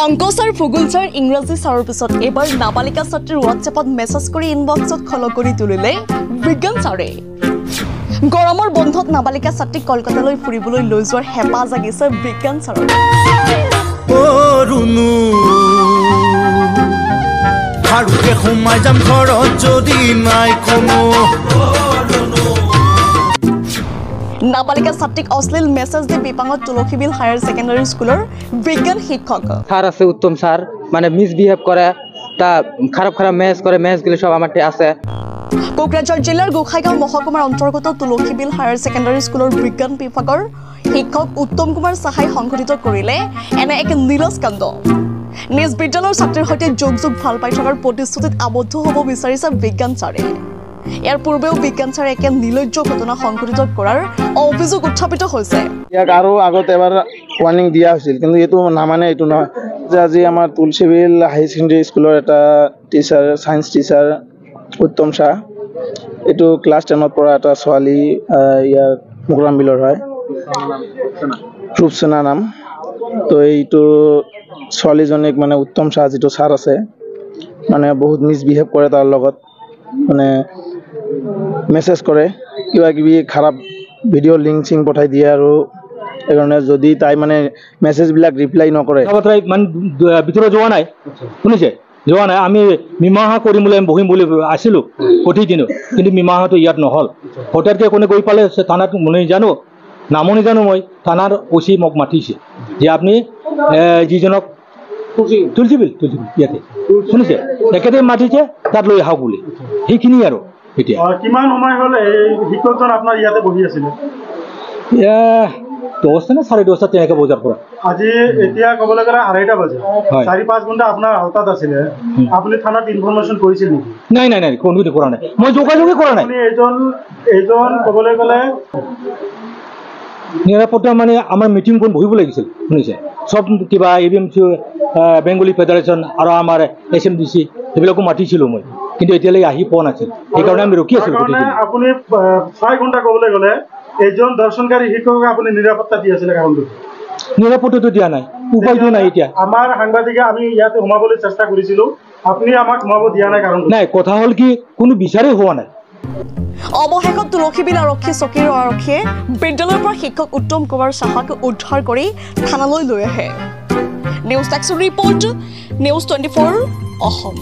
অংক ছাৰ ভূগোল ছাৰ ইংৰাজী ছাৰৰ পিছত এবাৰ নাবালিকা ছাত্ৰীৰ হোৱাটছএপত মেছেজ কৰি ইনবক্সত খল কৰি তুলিলে বিজ্ঞান ছাৰে গৰমৰ বন্ধত নাবালিকা ছাত্ৰীক কলকাতালৈ ফুৰিবলৈ লৈ যোৱাৰ হেঁপাহ জাগিছে বিজ্ঞান ছাৰৰ হাৰুকে সোমাই যাম ঘৰত যদি নাই কোনো নাবালিকা ছাত্ৰীক অশ্লীল মেছেজ দি বিপাঙত তুলসীবিল হায়াৰ ছেকেণ্ডাৰী স্কুলৰ বিজ্ঞান শিক্ষক স্যাৰ আছে উত্তম স্যাৰ মানে মিসবিহেভ কৰে তা খাৰাপ মেসেজ কৰে মেসেজগুলো সব আমাৰ আছে কোকৰাঝাৰ জিলাৰ গোসাইগাঁও মহকুমাৰ অন্তৰ্গত তুলসীবিল হায়াৰ ছেকেণ্ডাৰী স্কুলৰ বিজ্ঞান বিভাগৰ শিক্ষক উত্তম কুমাৰ সাহাই সংঘটিত কৰিলে এনে এক নীৰজ কাণ্ড নিজ বিদ্যালয়ৰ ছাত্ৰীৰ সৈতে যোগ ভাল পাই থকাৰ প্ৰতিশ্ৰুতিত আবদ্ধ হ'ব বিচাৰিছে বিজ্ঞান ছাৰে ইয়াৰ পূৰ্বেও বিজ্ঞান ছাৰে একে নিলজ্জ ঘটনা সংঘটিত কৰাৰ অভিযোগ উত্থাপিত হৈছে ইয়াক আৰু আগতে এবাৰ ৱাৰ্নিং দিয়া হৈছিল কিন্তু এইটো নামানে এইটো নহয় যে আজি আমাৰ তুলসীবিল হাই ছেকেণ্ডাৰী স্কুলৰ এটা টিচাৰ ছায়েন্স টিচাৰ উত্তম শাহ এইটো ক্লাছ 10ত পঢ়া এটা ছোৱালী ইয়াৰ মুকুৰাম বিলৰ হয় ৰূপচনা নাম তো এইটো ছোৱালীজনীক মানে উত্তম শাহ যিটো ছাৰ আছে মানে বহুত মিছবিহেভ কৰে তাৰ লগত মানে মেছেজ কৰে কিবা কিবি খাৰাপ ভিডিঅ' লিংক চিং পঠাই দিয়ে আৰু এইকাৰণে যদি তাই মানে মেছেজবিলাক ৰিপ্লাই নকৰে মানে ভিতৰত যোৱা নাই শুনিছে যোৱা নাই আমি মীমাংসা কৰিম বুলি বহিম বুলি আছিলোঁ প্ৰতিদিনো কিন্তু মীমাংসাটো ইয়াত নহ'ল হঠাৎকৈ কোনে গৈ পালে থানাত জানো নামো জানো মই থানাৰ ওচি মোক মাতিছে যে আপুনি যিজনক তুলসীবিল ইয়াতে শুনিছে তেখেতে মাতিছে তাত লৈ আহক বুলি সেইখিনি আৰু এতিয়া কিমান সময় হ'ল এই শিক্ষকজন আপোনাৰ ইয়াতে বহি আছিলে 10টা নে 10:30 তেনেকৈ বজাৰ পৰা আজি এতিয়া ক'বলৈ গ'লে 2:30 বাজে 4-5 ঘণ্টা আপোনাৰ আওতাত আছিলে আপুনি থানাত ইনফৰমেশ্যন কৰিছিল নেকি নাই কোনো কৰা নাই মই যোগাযোগেই কৰা নাই আপুনি এইজন ক'বলৈ গ'লে নিৰাপত্তা মানে আমাৰ মিটিং কোন বহিব লাগিছিল শুনিছে সব কিবা ABMC বেংগলী ফেডাৰেশ্যন আৰু আমাৰ SMDC সেইবিলাকো মাতিছিলোঁ মই কিন্তু এতিয়ালৈকে আহি পোৱা নাছিল সেইকাৰণে আমি ৰখি আছিলোঁ আপুনি 6 ঘণ্টা ক'বলৈ গ'লে এইজন দৰ্শনকাৰী শিক্ষকক আপুনি নিৰাপত্তা দি আছিলে কাৰণটো নিৰাপত্তাটো দিয়া নাই উপায়টো নাই এতিয়া আমাৰ সাংবাদিকে আমি ইয়াতে সোমাবলৈ চেষ্টা কৰিছিলোঁ আপুনি আমাক সোমাব দিয়া নাই কাৰণ নাই কথা হ'ল কি কোনো বিচাৰেই হোৱা নাই অৱশেষত তুলসীবিল আৰক্ষী চকীৰ আৰক্ষীয়ে বিদ্যালয়ৰ পৰা শিক্ষক উত্তম কুমাৰ সাহাক উদ্ধাৰ কৰি থানালৈ লৈ আহে নিউজ টেক্সৰ ৰিপৰ্ট নিউজ 24 অসম।